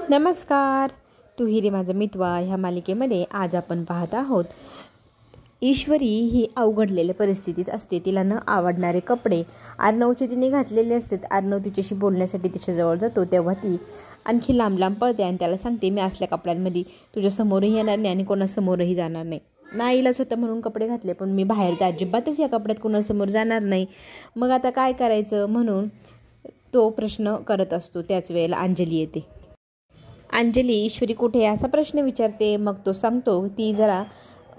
नमस्कार. तू हिरे माझं मितवा ह्या मालिकेमध्ये आज आपण पाहत आहोत. ईश्वरी ही अवघडलेल्या परिस्थितीत असते. तिला न आवडणारे कपडे अर्णवचे तिने घातलेले असतात. अर्णव तिच्याशी बोलण्यासाठी तिच्याजवळ जातो तेव्हा ती आणखी लांब लांब पळते आणि त्याला सांगते, मी असल्या कपड्यांमध्ये तुझ्यासमोरही येणार नाही आणि कोणासमोरही जाणार नाही. नाईला स्वतः म्हणून कपडे घातले, पण मी बाहेर तर अजिबातच या कपड्यात कोणासमोर जाणार नाही. मग आता काय करायचं म्हणून तो प्रश्न करत असतो. त्याच वेळेला अंजली येते. अंजली ईश्वरी कुठे असा प्रश्न विचारते. मग तो सांगतो ती जरा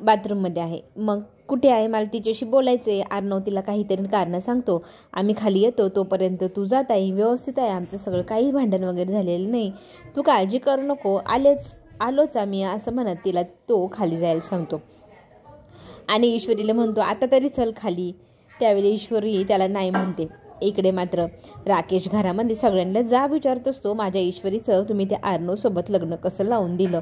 बाथरूममध्ये आहे. मग कुठे आहे, मला तिच्याशी बोलायचं आहे. अर्णव तिला काहीतरी कारणं सांगतो. आम्ही खाली येतो तोपर्यंत तू जात आहे, व्यवस्थित आहे, आमचं सगळं काही भांडण वगैरे झालेलं नाही, तू काळजी करू नको, आलोच आम्ही असं म्हणत तिला तो खाली जायला सांगतो. आणि ईश्वरीला म्हणतो आता तरी चल खाली. त्यावेळी ईश्वरी त्याला नाही म्हणते. इकडे मात्र राकेश घरामध्ये सगळ्यांना जाब विचारत असतो, माझ्या ईश्वरीचं तुम्ही त्या अर्णवसोबत लग्न कसं लावून दिलं.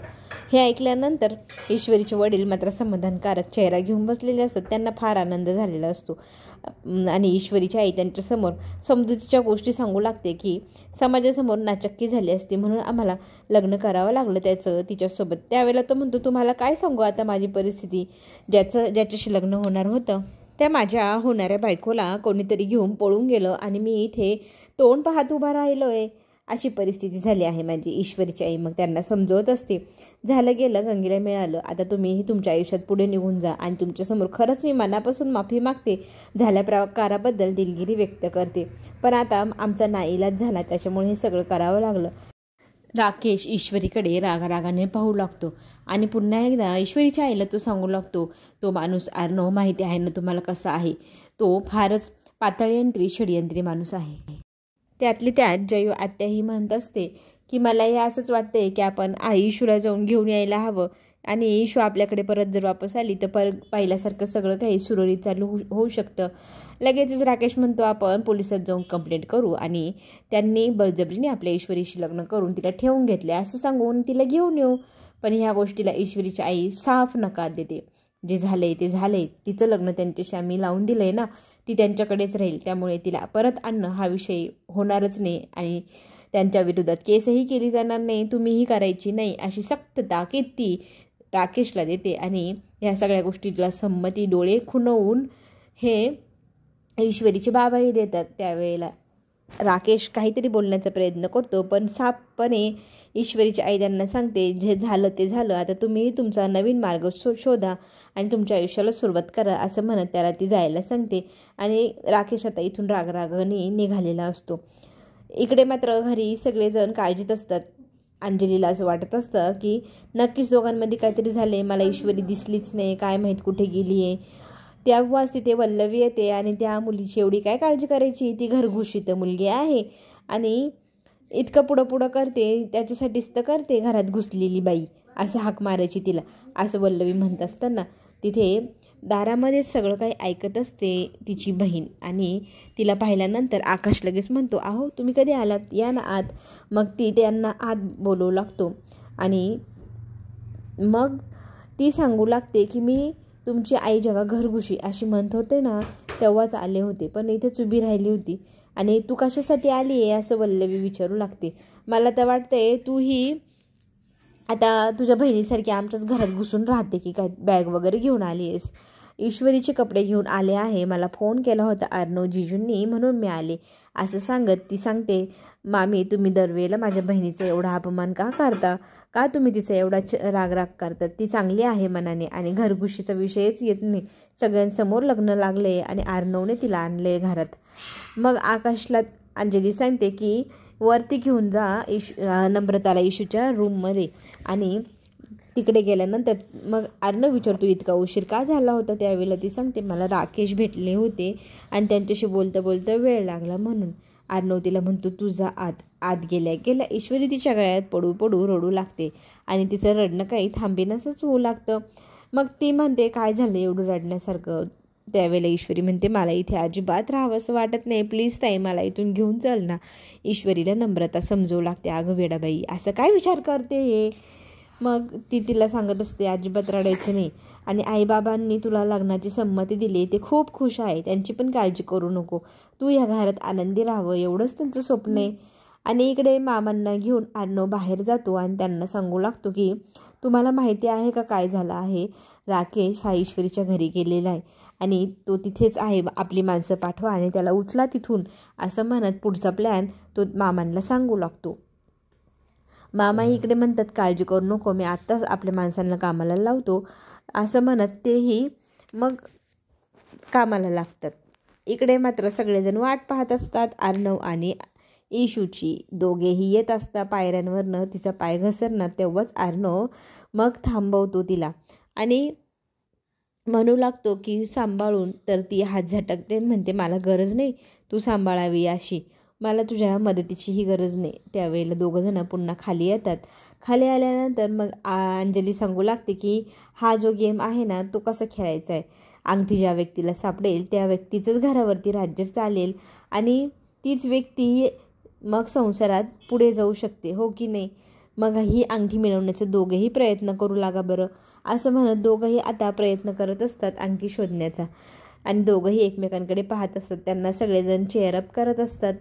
हे ऐकल्यानंतर ईश्वरीचे वडील मात्र समाधानकारक चेहरा घेऊन बसलेले असतात. त्यांना फार आनंद झालेला असतो. आणि ईश्वरीची आई त्यांच्यासमोर समजुतीच्या गोष्टी सांगू लागते की समाजासमोर नाचक्की झाली असते म्हणून आम्हाला लग्न करावं लागलं त्याचं तिच्यासोबत. त्यावेळेला तो म्हणतो, तुम्हाला काय सांगू आता माझी परिस्थिती, ज्याच्याशी लग्न होणार होतं त्या माझ्या होणाऱ्या बायकोला कोणीतरी घेऊन पळून गेलं आणि मी इथे तोंड पाहत उभा राहिलो आहे. अशी परिस्थिती झाली आहे माझी. ईश्वरीची आई मग त्यांना समजवत असते, झालं गेलं गंगेला मिळालं, आता तुम्हीही तुमच्या आयुष्यात पुढे निघून जा. आणि तुमच्यासमोर खरंच मी मनापासून माफी मागते, झाल्या प्रकाराबद्दल दिलगिरी व्यक्त करते, पण आता आमचा नाईलाज झाला त्याच्यामुळे हे सगळं करावं लागलं. राकेश ईश्वरीकडे रागाने पाहू लागतो आणि पुन्हा एकदा ईश्वरीच्या आईला तो सांगू लागतो, तो माणूस अर्णव माहिती आहे ना तुम्हाला कसा आहे, तो फारच पातळयंत्री षडयंत्री माणूस आहे. त्यातली त्यात जयू आत्याही म्हणत असते की मला हे असंच वाटतंय की आपण ईशूला जाऊन घेऊन यायला हवं आणि ईशू आपल्याकडे परत जर वापस आली तर पहिल्यासारखं सगळं काही सुरळीत चालू होऊ शकतं. लगेचच राकेश म्हणतो, आपण पोलिसात जाऊन कंप्लेंट करू आणि त्यांनी बळजबरीने आपल्या ईश्वरीशी लग्न करून तिला ठेवून घेतले असं सांगून तिला घेऊन येऊ. पण ह्या गोष्टीला ईश्वरीची आई साफ नकार देते. जे झालंय ते झालंय, तिचं लग्न त्यांच्याशी आम्ही लावून दिलंय ना, ती त्यांच्याकडेच राहील, त्यामुळे तिला परत आणणं हा विषय होणारच नाही आणि त्यांच्या विरोधात केसही केली जाणार नाही, तुम्हीही करायची नाही, अशी सक्त ताकीद ती राकेशला देते. आणि ह्या सगळ्या गोष्टीला संमती डोळे खुणवून हे ईश्वरीचे बाबाही देतात. त्यावेळेला राकेश काहीतरी बोलण्याचा प्रयत्न करतो, पण साफपणे ईश्वरीची आई त्यांना सांगते, जे झालं ते झालं, आता तुम्ही तुमचा नवीन मार्ग शोधा आणि तुमच्या आयुष्याला सुरुवात करा असं म्हणत त्याला ती जायला सांगते. आणि राकेश आता इथून रागरागाने निघालेला असतो. इकडे मात्र घरी सगळेजण काळजीत असतात. अंजलीला असं वाटत असतं की नक्कीच दोघांमध्ये काहीतरी झाले, मला ईश्वरी दिसलीच नाही, काय माहीत कुठे गेली आहे. तेव्हाच तिथे वल्लवी येते आणि त्या मुलीची एवढी काय काळजी करायची, ती घरघुशी तर मुलगी आहे आणि इतकं पुढं करते, त्याच्यासाठीच तर करते घरात घुसलेली बाई असं हाक मारायची तिला, असं वल्लवी म्हणत असताना तिथे दारामध्येच सगळं काही ऐकत असते तिची बहीण. आणि तिला पाहिल्यानंतर आकाश लगेच म्हणतो, अहो तुम्ही कधी आलात, या ना आत. मग ती त्यांना आत बोलवू लागतो आणि मग ती सांगू लागते की मी तुमची आई जेव्हा घरघुशी अशी म्हणत होते ना तेव्हाच आले होते, पण इथेच उभी राहिली होती आणि तू कशासाठी आली आहे असं वल्लवी विचारू लागते. मला तर वाटतंय तू ही आता तुझ्या बहिणीसारखी आमच्याच घरात घुसून राहते की काय, बॅग वगैरे घेऊन आली आहेस. ईश्वरीचे कपडे घेऊन आले आहे, मला फोन केला होता अर्णव जीजूंनी म्हणून मी आले असं सांगत ती सांगते, मामी तुम्ही दरवेळेला माझ्या बहिणीचा एवढा अपमान का करता, का तुम्ही तिचा एवढा राग करतात, ती चांगली आहे मनाने आणि घरघुशीचा विषयच येत नाही, सगळ्यांसमोर लग्न लागले आणि अर्णवने तिला आणले घरात. मग आकाशला अंजली सांगते की वरती घेऊन जा नम्रताला इशूच्या रूममध्ये. आणि तिकडे गेल्यानंतर मग अर्णव विचारतो, इतका उशीर का झाला होता. त्यावेळेला ती सांगते, मला राकेश भेटले होते आणि त्यांच्याशी बोलता वेळ लागला म्हणून. अर्णव तिला म्हणतो, तुझा आत गेल्या ईश्वरी तिच्या गळ्यात पडू रडू लागते आणि तिचं रडणं काही थांबेनासच होऊ लागतं. मग ती म्हणते, काय झालं एवढं रडण्यासारखं. त्यावेळेला ईश्वरी म्हणते, मला इथे अजिबात राहावंसं वाटत नाही, प्लीज ताई मला इथून घेऊन चल ना. ईश्वरीला नम्रता समजवू लागते, अगं वेडाबाई असं काय विचार करते हे. मग ती तिला सांगत असते, अजिबात रडायचं नाही आणि आईबाबांनी तुला लग्नाची संमती दिली, ते खूप खुश आहे, त्यांची पण काळजी करू नको, तू ह्या घरात आनंदी राहावं एवढंच त्यांचं स्वप्न आहे. आणि इकडे मामांना घेऊन अर्णव बाहेर जातो आणि त्यांना सांगू लागतो की तुम्हाला माहिती आहे का काय झालं आहे, राकेश हा ईश्वरीच्या घरी गेलेला आहे आणि तो तिथेच आहे, आपली माणसं पाठवा आणि त्याला उचला तिथून, असं म्हणत पुढचा प्लॅन तो मामांना सांगू लागतो. मामा इकडे म्हणतात काळजी करू नको, मी आत्ताच आपल्या माणसांना कामाला लावतो, असं म्हणत तेही मग कामाला लागतात. इकडे मात्र सगळेजण वाट पाहत असतात अर्णव आणि इशूची. दोघेही येत असता पायऱ्यांवरनं तिचा पाय घसरणार, तेव्हाच अर्णव मग थांबवतो तिला आणि म्हणू लागतो की सांभाळून. तर ती हात झटकते, म्हणते मला गरज नाही तू सांभाळावी अशी, मला तुझ्या मदतीचीही गरज नाही. त्यावेळेला दोघंजणं पुन्हा खाली येतात. खाली आल्यानंतर मग अंजली सांगू लागते की हा जो गेम आहे ना तो कसा खेळायचा आहे, अंगठी ज्या व्यक्तीला सापडेल त्या व्यक्तीचंच घरावरती राज्य चालेल आणि तीच व्यक्ती मग संसारात पुढे जाऊ शकते, हो की नाही. मग ही अंगठी मिळवण्याचे दोघेही प्रयत्न करू लागा बरं, असं म्हणत दोघंही आता प्रयत्न करत असतात अंगठी शोधण्याचा आणि दोघंही एकमेकांकडे पाहत असतात. त्यांना सगळेजण चेअरअप करत असतात.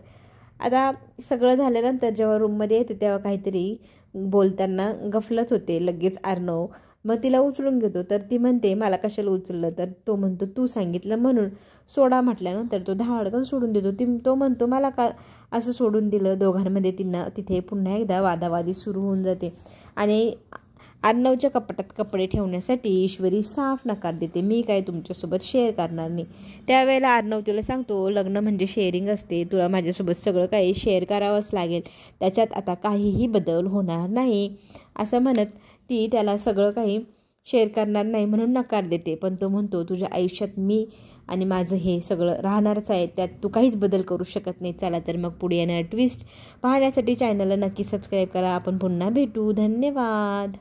आता सगळं झाल्यानंतर जेव्हा रूममध्ये येते तेव्हा काहीतरी बोलताना गफलत होते. लगेच अर्णव मग तिला उचलून घेतो. तर ती म्हणते मला कशाला उचललं, तर तो म्हणतो तू सांगितलं म्हणून. सोडा म्हटल्यानंतर तो धाडकन सोडून देतो. तो म्हणतो मला का असं सोडून दिलं. दोघांमध्ये तिथे पुन्हा एकदा वादावादी सुरू होऊन जाते आणि अर्णवच्या कपाटात कपडे ठेवण्यासाठी ईश्वरी साफ नकार देते, मी काय तुमच्यासोबत शेअर करणार नाही. त्यावेळेला अर्णव तिला सांगतो लग्न म्हणजे शेअरिंग असते, तुला माझ्यासोबत सगळं काही शेअर करावंच लागेल, त्याच्यात आता काहीही बदल होणार नाही, असं म्हणत ती त्याला सगळं काही शेअर करणार नाही म्हणून नकार देते. पण तो म्हणतो तुझ्या आयुष्यात मी आणि माझं हे सगळं राहणारच आहे, त्यात तू काहीच बदल करू शकत नाही. चला तर मग पुढे येणारा ट्विस्ट पाहण्यासाठी चॅनलला नक्की सबस्क्राईब करा. आपण पुन्हा भेटू. धन्यवाद.